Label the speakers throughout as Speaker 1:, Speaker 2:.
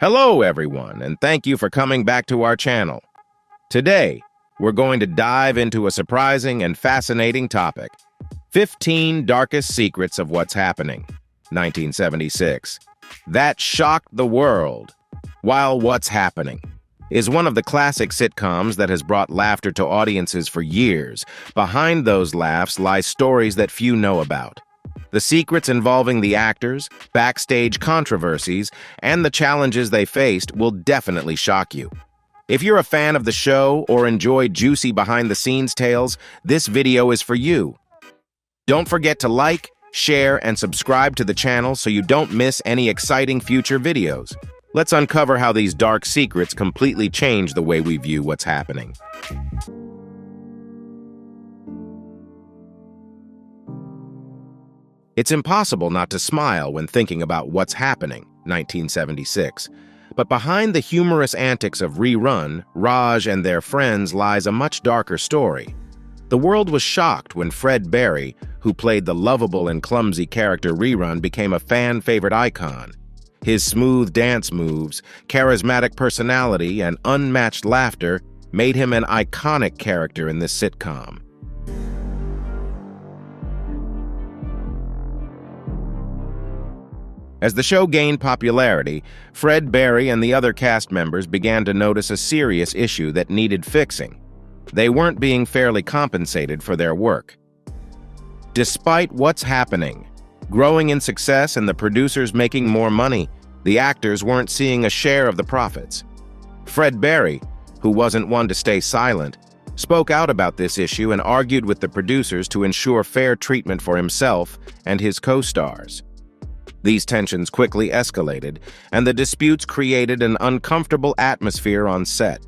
Speaker 1: Hello, everyone, and thank you for coming back to our channel. Today, we're going to dive into a surprising and fascinating topic: 15 Darkest Secrets of What's Happening, 1976. That shocked the world. While What's Happening is one of the classic sitcoms that has brought laughter to audiences for years, behind those laughs lie stories that few know about. The secrets involving the actors, backstage controversies, and the challenges they faced will definitely shock you. If you're a fan of the show or enjoy juicy behind-the-scenes tales, this video is for you. Don't forget to like, share, and subscribe to the channel so you don't miss any exciting future videos. Let's uncover how these dark secrets completely change the way we view what's happening. It's impossible not to smile when thinking about What's Happening, 1976. But behind the humorous antics of Rerun, Raj and their friends lies a much darker story. The world was shocked when Fred Berry, who played the lovable and clumsy character Rerun, became a fan-favorite icon. His smooth dance moves, charismatic personality, and unmatched laughter made him an iconic character in this sitcom. As the show gained popularity, Fred Berry and the other cast members began to notice a serious issue that needed fixing. They weren't being fairly compensated for their work. Despite What's Happening growing in success and the producers making more money, the actors weren't seeing a share of the profits. Fred Berry, who wasn't one to stay silent, spoke out about this issue and argued with the producers to ensure fair treatment for himself and his co-stars. These tensions quickly escalated, and the disputes created an uncomfortable atmosphere on set.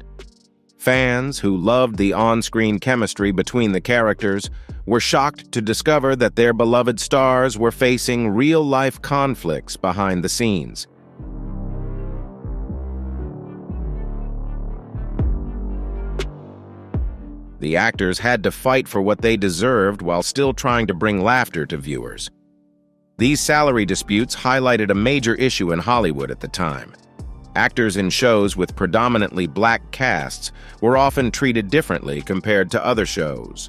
Speaker 1: Fans, who loved the on-screen chemistry between the characters, were shocked to discover that their beloved stars were facing real-life conflicts behind the scenes. The actors had to fight for what they deserved while still trying to bring laughter to viewers. These salary disputes highlighted a major issue in Hollywood at the time. Actors in shows with predominantly black casts were often treated differently compared to other shows.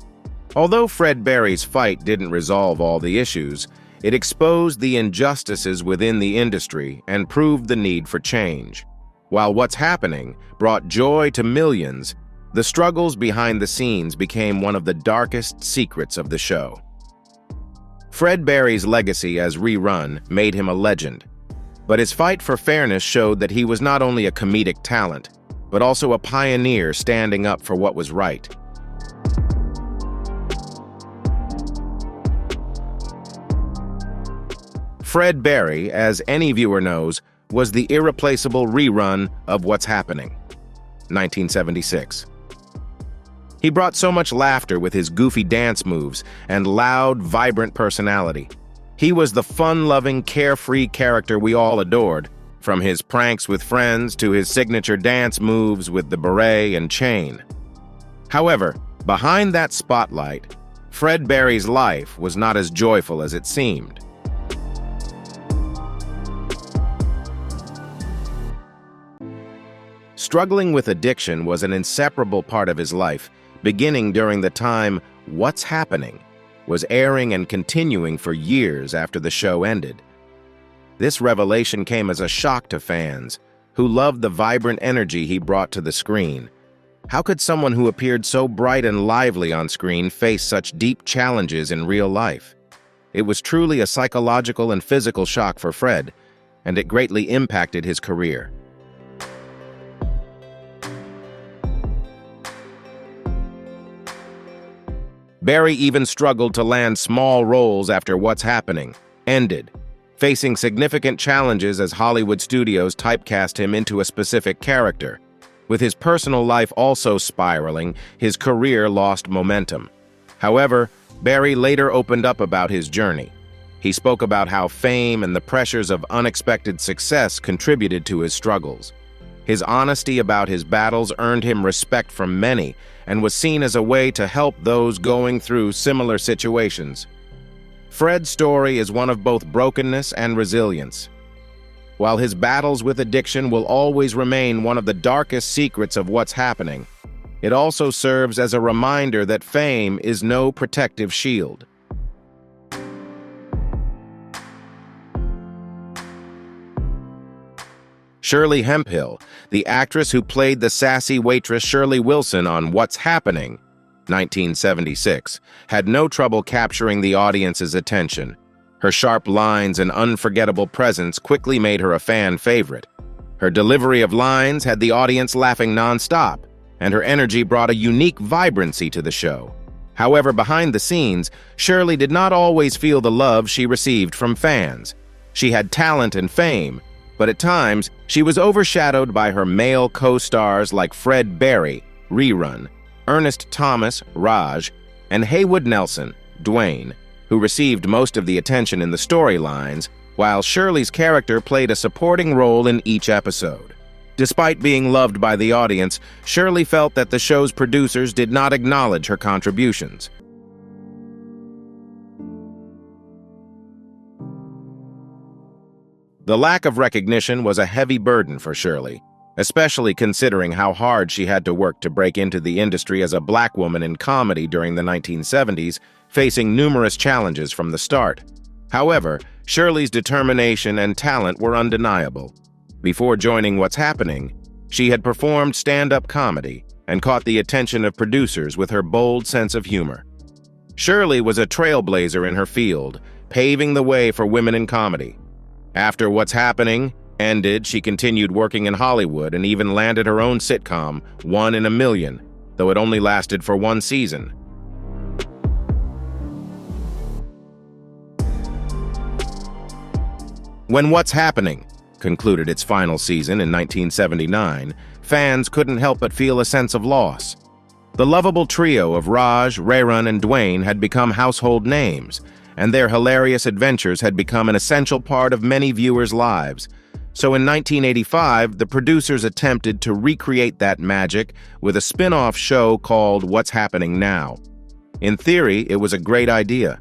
Speaker 1: Although Fred Berry's fight didn't resolve all the issues, it exposed the injustices within the industry and proved the need for change. While What's Happening brought joy to millions, the struggles behind the scenes became one of the darkest secrets of the show. Fred Berry's legacy as Rerun made him a legend, but his fight for fairness showed that he was not only a comedic talent, but also a pioneer standing up for what was right. Fred Berry, as any viewer knows, was the irreplaceable Rerun of What's Happening, 1976. He brought so much laughter with his goofy dance moves and loud, vibrant personality. He was the fun-loving, carefree character we all adored, from his pranks with friends to his signature dance moves with the beret and chain. However, behind that spotlight, Fred Berry's life was not as joyful as it seemed. Struggling with addiction was an inseparable part of his life, beginning during the time What's Happening was airing and continuing for years after the show ended. This revelation came as a shock to fans, who loved the vibrant energy he brought to the screen. How could someone who appeared so bright and lively on screen face such deep challenges in real life? It was truly a psychological and physical shock for Fred, and it greatly impacted his career. Berry even struggled to land small roles after What's Happening ended, facing significant challenges as Hollywood studios typecast him into a specific character. With his personal life also spiraling, his career lost momentum. However, Berry later opened up about his journey. He spoke about how fame and the pressures of unexpected success contributed to his struggles. His honesty about his battles earned him respect from many and was seen as a way to help those going through similar situations. Fred's story is one of both brokenness and resilience. While his battles with addiction will always remain one of the darkest secrets of what's happening, it also serves as a reminder that fame is no protective shield. Shirley Hemphill, the actress who played the sassy waitress Shirley Wilson on What's Happening, 1976, had no trouble capturing the audience's attention. Her sharp lines and unforgettable presence quickly made her a fan favorite. Her delivery of lines had the audience laughing nonstop, and her energy brought a unique vibrancy to the show. However, behind the scenes, Shirley did not always feel the love she received from fans. She had talent and fame, but at times, she was overshadowed by her male co-stars like Fred Berry, Rerun, Ernest Thomas, Raj, and Haywood Nelson, Dwayne, who received most of the attention in the storylines, while Shirley's character played a supporting role in each episode. Despite being loved by the audience, Shirley felt that the show's producers did not acknowledge her contributions. The lack of recognition was a heavy burden for Shirley, especially considering how hard she had to work to break into the industry as a black woman in comedy during the 1970s, facing numerous challenges from the start. However, Shirley's determination and talent were undeniable. Before joining What's Happening, she had performed stand-up comedy and caught the attention of producers with her bold sense of humor. Shirley was a trailblazer in her field, paving the way for women in comedy. After What's Happening ended, she continued working in Hollywood and even landed her own sitcom, One in a Million, though it only lasted for one season. When What's Happening concluded its final season in 1979, fans couldn't help but feel a sense of loss. The lovable trio of Raj, Rerun, and Dwayne had become household names, and their hilarious adventures had become an essential part of many viewers' lives. So in 1985, the producers attempted to recreate that magic with a spin-off show called What's Happening Now. In theory, it was a great idea.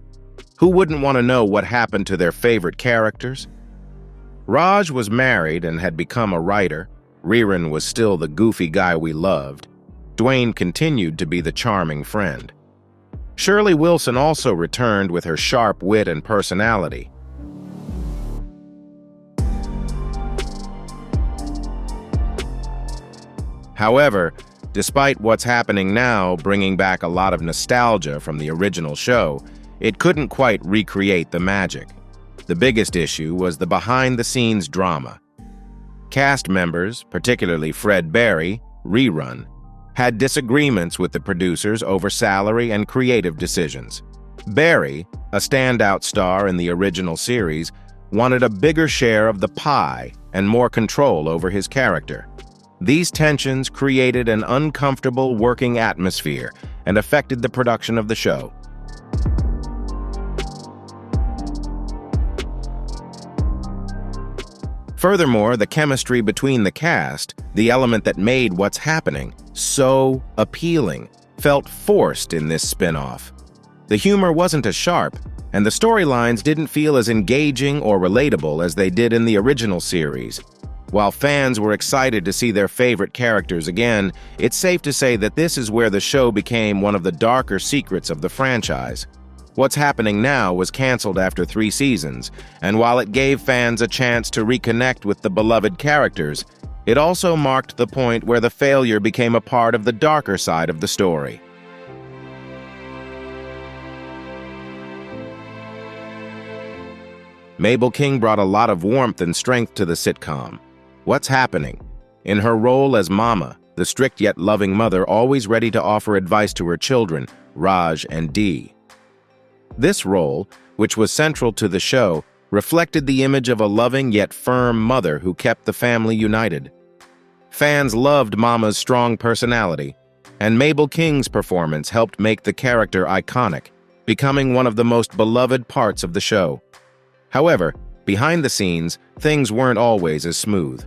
Speaker 1: Who wouldn't want to know what happened to their favorite characters? Raj was married and had become a writer. Rerun was still the goofy guy we loved. Dwayne continued to be the charming friend. Shirley Wilson also returned with her sharp wit and personality. However, despite What's Happening Now bringing back a lot of nostalgia from the original show, it couldn't quite recreate the magic. The biggest issue was the behind-the-scenes drama. Cast members, particularly Fred Berry, Rerun, had disagreements with the producers over salary and creative decisions. Berry, a standout star in the original series, wanted a bigger share of the pie and more control over his character. These tensions created an uncomfortable working atmosphere and affected the production of the show. Furthermore, the chemistry between the cast, the element that made What's Happening so appealing, felt forced in this spin-off. The humor wasn't as sharp, and the storylines didn't feel as engaging or relatable as they did in the original series. While fans were excited to see their favorite characters again, it's safe to say that this is where the show became one of the darker secrets of the franchise. What's Happening Now was canceled after 3 seasons, and while it gave fans a chance to reconnect with the beloved characters, it also marked the point where the failure became a part of the darker side of the story. Mabel King brought a lot of warmth and strength to the sitcom. What's Happening? In her role as Mama, the strict yet loving mother always ready to offer advice to her children, Raj and Dee. This role, which was central to the show, reflected the image of a loving yet firm mother who kept the family united. Fans loved Mama's strong personality, and Mabel King's performance helped make the character iconic, becoming one of the most beloved parts of the show. However, behind the scenes, things weren't always as smooth.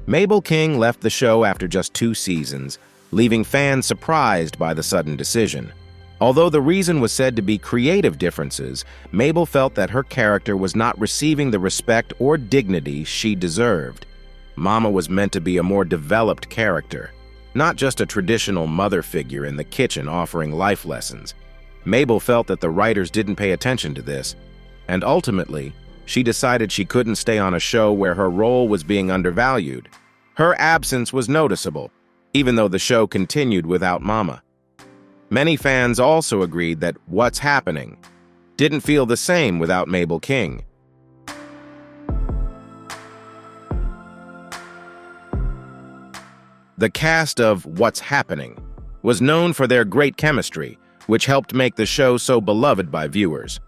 Speaker 1: Mabel King left the show after just 2 seasons, leaving fans surprised by the sudden decision. Although the reason was said to be creative differences, Mabel felt that her character was not receiving the respect or dignity she deserved. Mama was meant to be a more developed character, not just a traditional mother figure in the kitchen offering life lessons. Mabel felt that the writers didn't pay attention to this, and ultimately, she decided she couldn't stay on a show where her role was being undervalued. Her absence was noticeable, even though the show continued without Mama. Many fans also agreed that What's Happening didn't feel the same without Mabel King. The cast of What's Happening was known for their great chemistry, which helped make the show so beloved by viewers.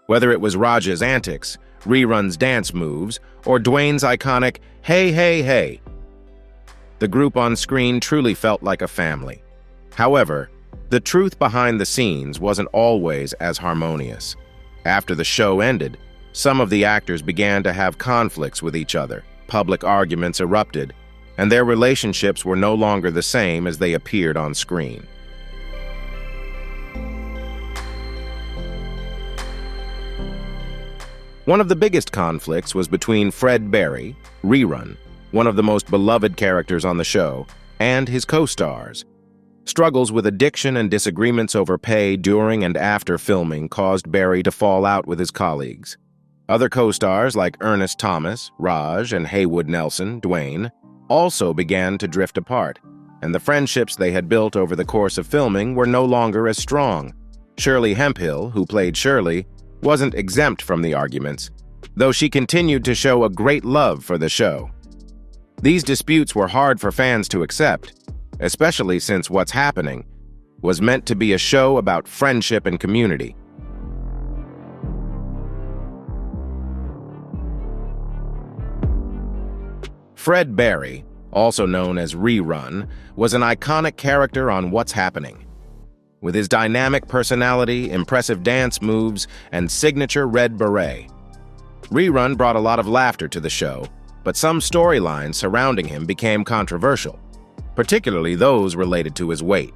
Speaker 1: Whether it was Raj's antics, Rerun's dance moves, or Dwayne's iconic "Hey, hey, hey," the group on screen truly felt like a family. However, the truth behind the scenes wasn't always as harmonious. After the show ended, some of the actors began to have conflicts with each other. Public arguments erupted, and their relationships were no longer the same as they appeared on screen. One of the biggest conflicts was between Fred Berry, Rerun, one of the most beloved characters on the show, and his co-stars. Struggles with addiction and disagreements over pay during and after filming caused Berry to fall out with his colleagues. Other co-stars like Ernest Thomas, Raj, and Haywood Nelson, Dwayne, also began to drift apart, and the friendships they had built over the course of filming were no longer as strong. Shirley Hemphill, who played Shirley, wasn't exempt from the arguments, though she continued to show a great love for the show. These disputes were hard for fans to accept, especially since What's Happening was meant to be a show about friendship and community. Fred Berry, also known as Rerun, was an iconic character on What's Happening. With his dynamic personality, impressive dance moves, and signature red beret, Rerun brought a lot of laughter to the show, but some storylines surrounding him became controversial, particularly those related to his weight.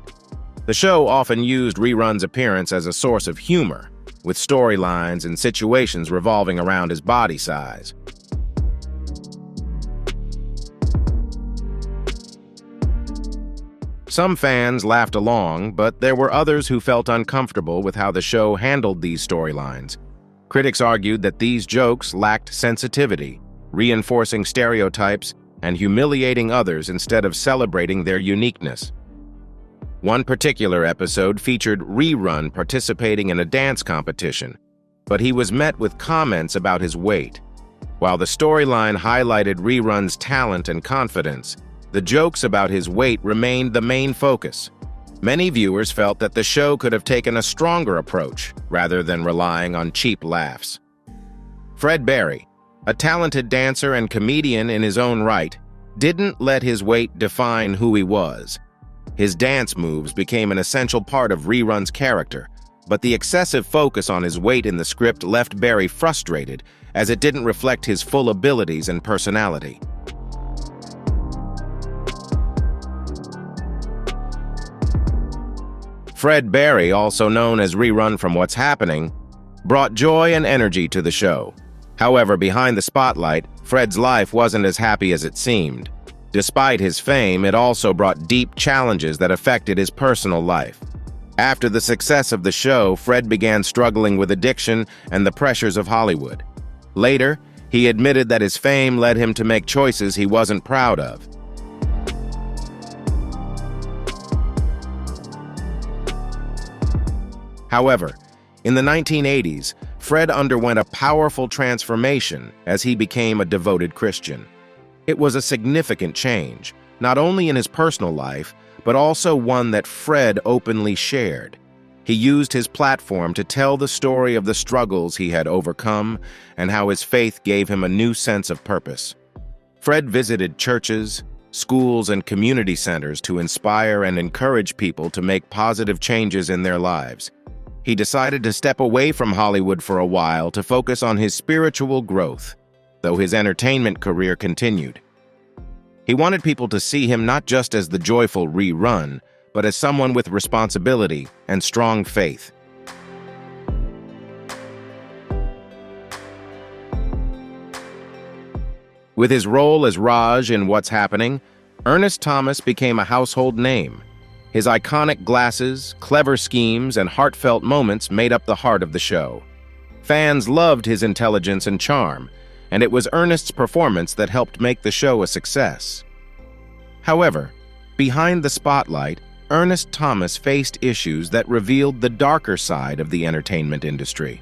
Speaker 1: The show often used Rerun's appearance as a source of humor, with storylines and situations revolving around his body size. Some fans laughed along, but there were others who felt uncomfortable with how the show handled these storylines. Critics argued that these jokes lacked sensitivity, reinforcing stereotypes and humiliating others instead of celebrating their uniqueness. One particular episode featured Rerun participating in a dance competition, but he was met with comments about his weight. While the storyline highlighted Rerun's talent and confidence, the jokes about his weight remained the main focus. Many viewers felt that the show could have taken a stronger approach rather than relying on cheap laughs. Fred Berry, a talented dancer and comedian in his own right, didn't let his weight define who he was. His dance moves became an essential part of Rerun's character, but the excessive focus on his weight in the script left Berry frustrated as it didn't reflect his full abilities and personality. Fred Berry, also known as Rerun from What's Happening, brought joy and energy to the show. However, behind the spotlight, Fred's life wasn't as happy as it seemed. Despite his fame, it also brought deep challenges that affected his personal life. After the success of the show, Fred began struggling with addiction and the pressures of Hollywood. Later, he admitted that his fame led him to make choices he wasn't proud of. However, in the 1980s, Fred underwent a powerful transformation as he became a devoted Christian. It was a significant change, not only in his personal life, but also one that Fred openly shared. He used his platform to tell the story of the struggles he had overcome and how his faith gave him a new sense of purpose. Fred visited churches, schools, and community centers to inspire and encourage people to make positive changes in their lives. He decided to step away from Hollywood for a while to focus on his spiritual growth, though his entertainment career continued. He wanted people to see him not just as the joyful Rerun, but as someone with responsibility and strong faith. With his role as Raj in What's Happening, Ernest Thomas became a household name. His iconic glasses, clever schemes, and heartfelt moments made up the heart of the show. Fans loved his intelligence and charm, and it was Ernest's performance that helped make the show a success. However, behind the spotlight, Ernest Thomas faced issues that revealed the darker side of the entertainment industry.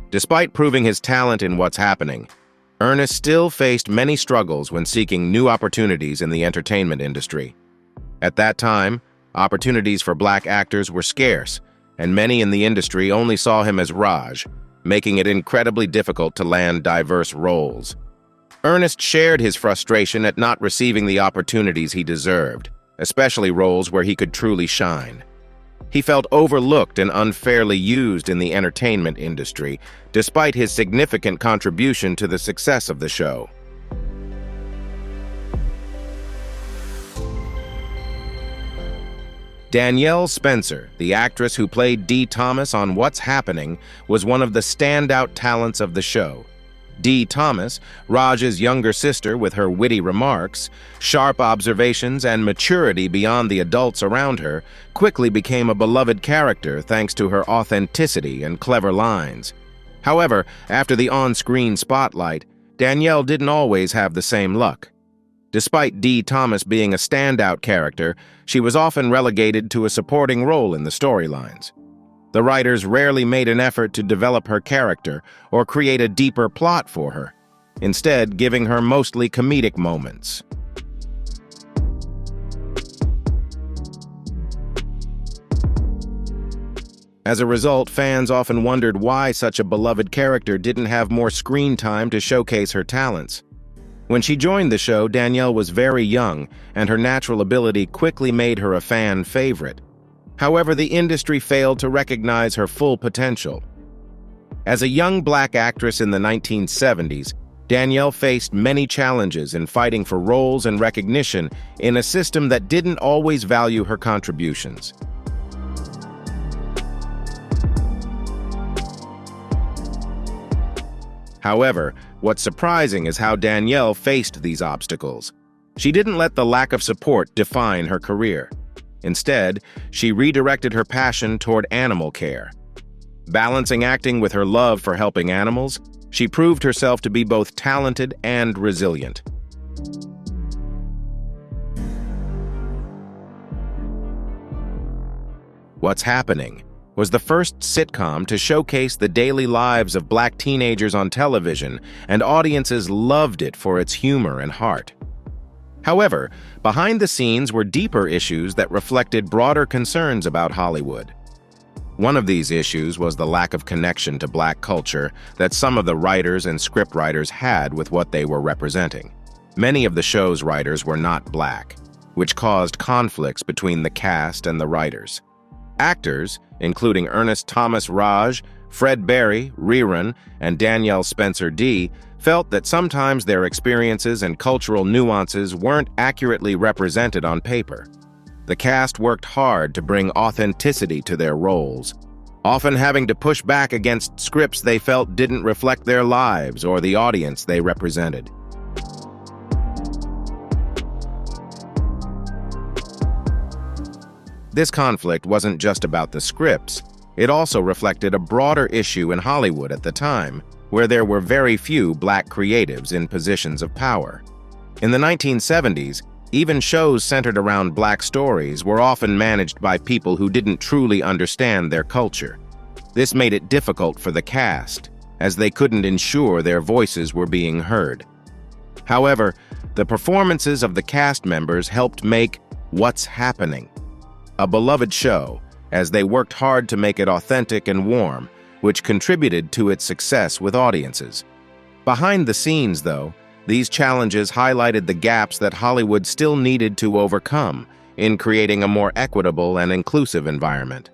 Speaker 1: Despite proving his talent in What's Happening, Ernest still faced many struggles when seeking new opportunities in the entertainment industry. At that time, opportunities for black actors were scarce, and many in the industry only saw him as Raj, making it incredibly difficult to land diverse roles. Ernest shared his frustration at not receiving the opportunities he deserved, especially roles where he could truly shine. He felt overlooked and unfairly used in the entertainment industry, despite his significant contribution to the success of the show. Danielle Spencer, the actress who played Dee Thomas on What's Happening, was one of the standout talents of the show. Dee Thomas, Raj's younger sister with her witty remarks, sharp observations, and maturity beyond the adults around her, quickly became a beloved character thanks to her authenticity and clever lines. However, after the on-screen spotlight, Danielle didn't always have the same luck. Despite Dee Thomas being a standout character, she was often relegated to a supporting role in the storylines. The writers rarely made an effort to develop her character or create a deeper plot for her, instead giving her mostly comedic moments. As a result, fans often wondered why such a beloved character didn't have more screen time to showcase her talents. When she joined the show, Danielle was very young, and her natural ability quickly made her a fan favorite. However, the industry failed to recognize her full potential. As a young black actress in the 1970s, Danielle faced many challenges in fighting for roles and recognition in a system that didn't always value her contributions. However, what's surprising is how Danielle faced these obstacles. She didn't let the lack of support define her career. Instead, she redirected her passion toward animal care. Balancing acting with her love for helping animals, she proved herself to be both talented and resilient. What's Happening was the first sitcom to showcase the daily lives of black teenagers on television, and audiences loved it for its humor and heart. However, behind the scenes were deeper issues that reflected broader concerns about Hollywood. One of these issues was the lack of connection to black culture that some of the writers and scriptwriters had with what they were representing. Many of the show's writers were not black, which caused conflicts between the cast and the writers. Actors, including Ernest Thomas Raj, Fred Berry, Rerun, and Danielle Spencer Dee, felt that sometimes their experiences and cultural nuances weren't accurately represented on paper. The cast worked hard to bring authenticity to their roles, often having to push back against scripts they felt didn't reflect their lives or the audience they represented. This conflict wasn't just about the scripts. It also reflected a broader issue in Hollywood at the time, where there were very few black creatives in positions of power. In the 1970s, even shows centered around black stories were often managed by people who didn't truly understand their culture. This made it difficult for the cast, as they couldn't ensure their voices were being heard. However, the performances of the cast members helped make What's Happening a beloved show, as they worked hard to make it authentic and warm, which contributed to its success with audiences. Behind the scenes, though, these challenges highlighted the gaps that Hollywood still needed to overcome in creating a more equitable and inclusive environment.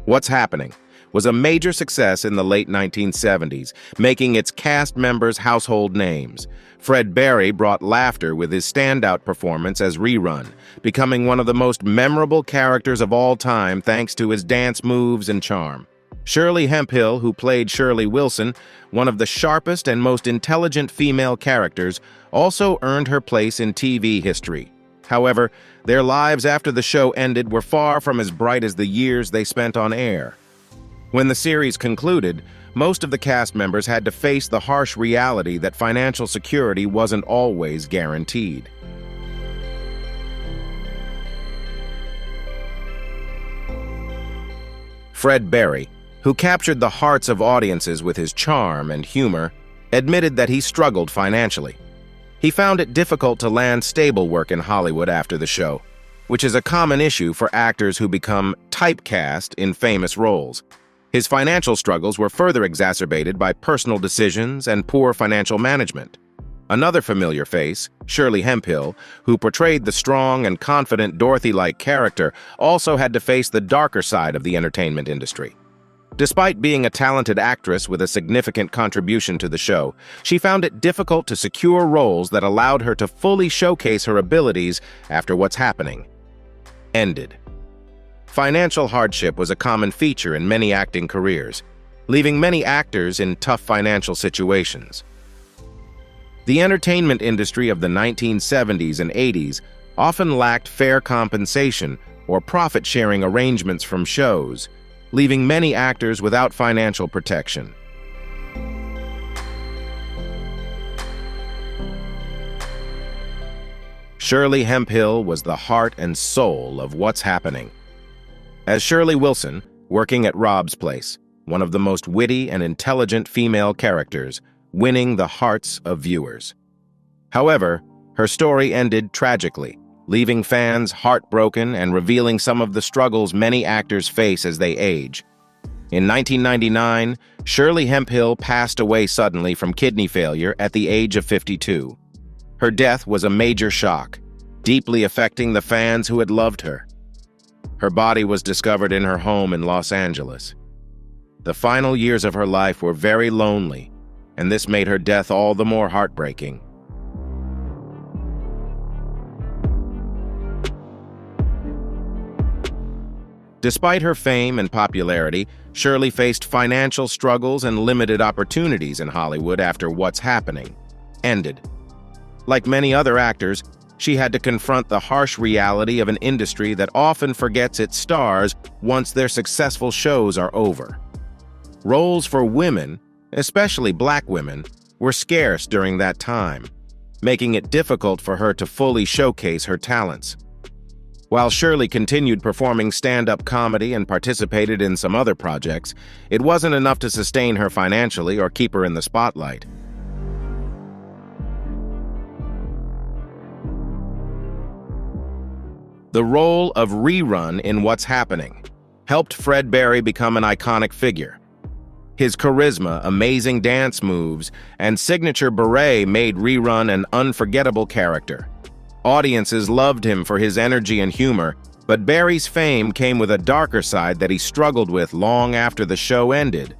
Speaker 1: What's Happening was a major success in the late 1970s, making its cast members household names. Fred Berry brought laughter with his standout performance as Rerun, becoming one of the most memorable characters of all time thanks to his dance moves and charm. Shirley Hemphill, who played Shirley Wilson, one of the sharpest and most intelligent female characters, also earned her place in TV history. However, their lives after the show ended were far from as bright as the years they spent on air. When the series concluded, most of the cast members had to face the harsh reality that financial security wasn't always guaranteed. Fred Berry, who captured the hearts of audiences with his charm and humor, admitted that he struggled financially. He found it difficult to land stable work in Hollywood after the show, which is a common issue for actors who become typecast in famous roles. His financial struggles were further exacerbated by personal decisions and poor financial management. Another familiar face, Shirley Hemphill, who portrayed the strong and confident Dorothy-like character, also had to face the darker side of the entertainment industry. Despite being a talented actress with a significant contribution to the show, she found it difficult to secure roles that allowed her to fully showcase her abilities after What's Happening ended. Financial hardship was a common feature in many acting careers, leaving many actors in tough financial situations. The entertainment industry of the 1970s and 80s often lacked fair compensation or profit-sharing arrangements from shows, leaving many actors without financial protection. Shirley Hemphill was the heart and soul of What's Happening. As Shirley Wilson, working at Rob's place, one of the most witty and intelligent female characters, winning the hearts of viewers. However, her story ended tragically, leaving fans heartbroken and revealing some of the struggles many actors face as they age. In 1999, Shirley Hemphill passed away suddenly from kidney failure at the age of 52. Her death was a major shock, deeply affecting the fans who had loved her. Her body was discovered in her home in Los Angeles. The final years of her life were very lonely, and this made her death all the more heartbreaking. Despite her fame and popularity, Shirley faced financial struggles and limited opportunities in Hollywood after What's Happening ended. Like many other actors, she had to confront the harsh reality of an industry that often forgets its stars once their successful shows are over. Roles for women, especially Black women, were scarce during that time, making it difficult for her to fully showcase her talents. While Shirley continued performing stand-up comedy and participated in some other projects, it wasn't enough to sustain her financially or keep her in the spotlight. The role of Rerun in What's Happening helped Fred Berry become an iconic figure. His charisma, amazing dance moves, and signature beret made Rerun an unforgettable character. Audiences loved him for his energy and humor, but Berry's fame came with a darker side that he struggled with long after the show ended.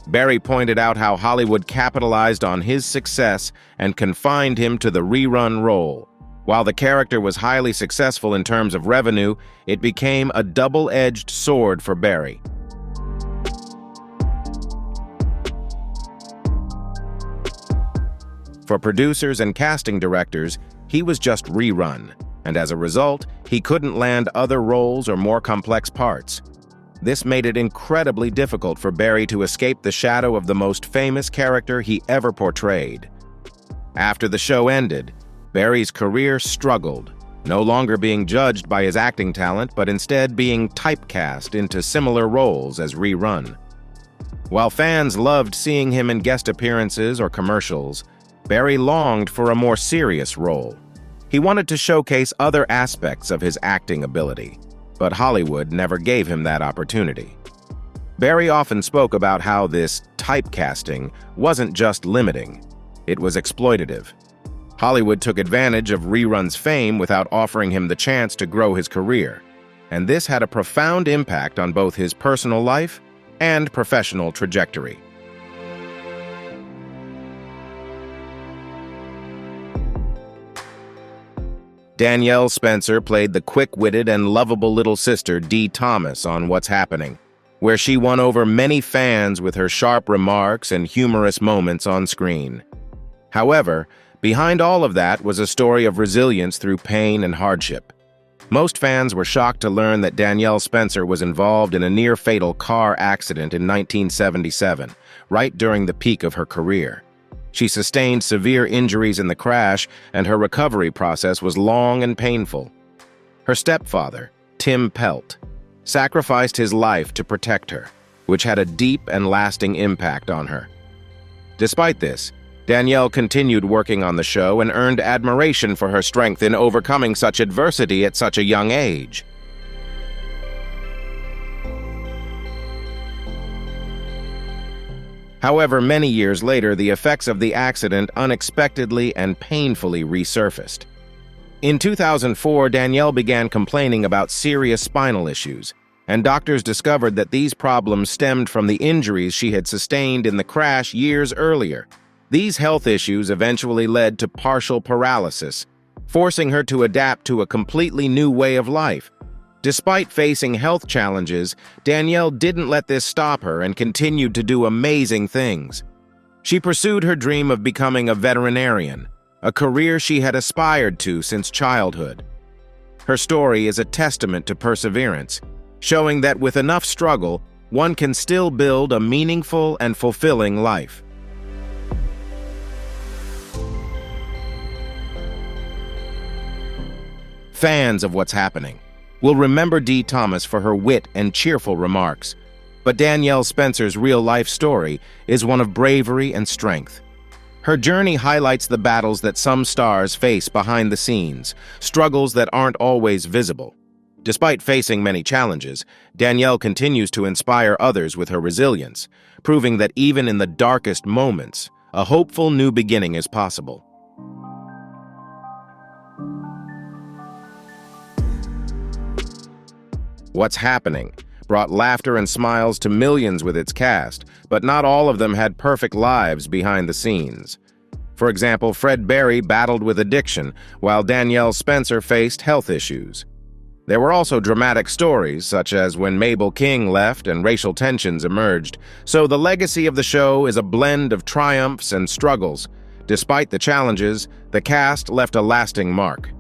Speaker 1: Berry pointed out how Hollywood capitalized on his success and confined him to the Rerun role. While the character was highly successful in terms of revenue, it became a double-edged sword for Berry. For producers and casting directors, he was just Rerun, and as a result, he couldn't land other roles or more complex parts. This made it incredibly difficult for Berry to escape the shadow of the most famous character he ever portrayed. After the show ended, Berry's career struggled, no longer being judged by his acting talent, but instead being typecast into similar roles as Rerun. While fans loved seeing him in guest appearances or commercials, Berry longed for a more serious role. He wanted to showcase other aspects of his acting ability, but Hollywood never gave him that opportunity. Berry often spoke about how this typecasting wasn't just limiting, it was exploitative. Hollywood took advantage of Rerun's fame without offering him the chance to grow his career, and this had a profound impact on both his personal life and professional trajectory. Danielle Spencer played the quick-witted and lovable little sister Dee Thomas on What's Happening, where she won over many fans with her sharp remarks and humorous moments on screen. However, behind all of that was a story of resilience through pain and hardship. Most fans were shocked to learn that Danielle Spencer was involved in a near-fatal car accident in 1977, right during the peak of her career. She sustained severe injuries in the crash, and her recovery process was long and painful. Her stepfather, Tim Pelt, sacrificed his life to protect her, which had a deep and lasting impact on her. Despite this, Danielle continued working on the show and earned admiration for her strength in overcoming such adversity at such a young age. However, many years later, the effects of the accident unexpectedly and painfully resurfaced. In 2004, Danielle began complaining about serious spinal issues, and doctors discovered that these problems stemmed from the injuries she had sustained in the crash years earlier. These health issues eventually led to partial paralysis, forcing her to adapt to a completely new way of life. Despite facing health challenges, Danielle didn't let this stop her and continued to do amazing things. She pursued her dream of becoming a veterinarian, a career she had aspired to since childhood. Her story is a testament to perseverance, showing that with enough struggle, one can still build a meaningful and fulfilling life. Fans of What's Happening will remember Dee Thomas for her wit and cheerful remarks, but Danielle Spencer's real-life story is one of bravery and strength. Her journey highlights the battles that some stars face behind the scenes, struggles that aren't always visible. Despite facing many challenges, Danielle continues to inspire others with her resilience, proving that even in the darkest moments, a hopeful new beginning is possible. What's Happening brought laughter and smiles to millions with its cast, but not all of them had perfect lives behind the scenes. For example, Fred Berry battled with addiction, while Danielle Spencer faced health issues. There were also dramatic stories, such as when Mabel King left and racial tensions emerged, so the legacy of the show is a blend of triumphs and struggles. Despite the challenges, the cast left a lasting mark.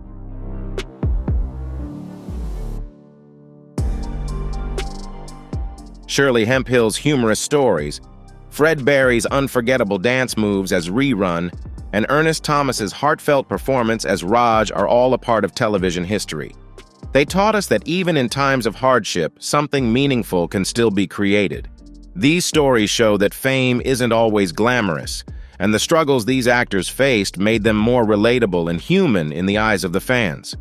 Speaker 1: Shirley Hemphill's humorous stories, Fred Berry's unforgettable dance moves as Rerun, and Ernest Thomas's heartfelt performance as Raj are all a part of television history. They taught us that even in times of hardship, something meaningful can still be created. These stories show that fame isn't always glamorous, and the struggles these actors faced made them more relatable and human in the eyes of the fans.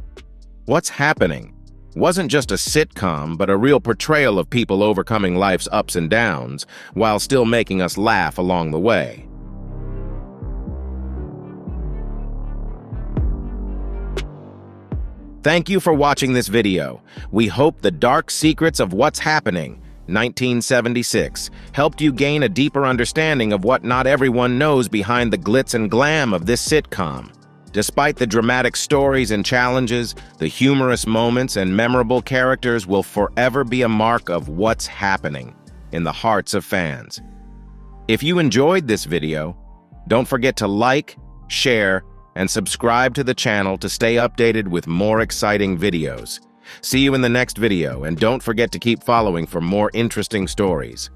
Speaker 1: What's Happening wasn't just a sitcom, but a real portrayal of people overcoming life's ups and downs, while still making us laugh along the way. Thank you for watching this video. We hope the dark secrets of What's Happening, 1976, helped you gain a deeper understanding of what not everyone knows behind the glitz and glam of this sitcom. Despite the dramatic stories and challenges, the humorous moments and memorable characters will forever be a mark of what's happening in the hearts of fans. If you enjoyed this video, don't forget to like, share, and subscribe to the channel to stay updated with more exciting videos. See you in the next video, and don't forget to keep following for more interesting stories.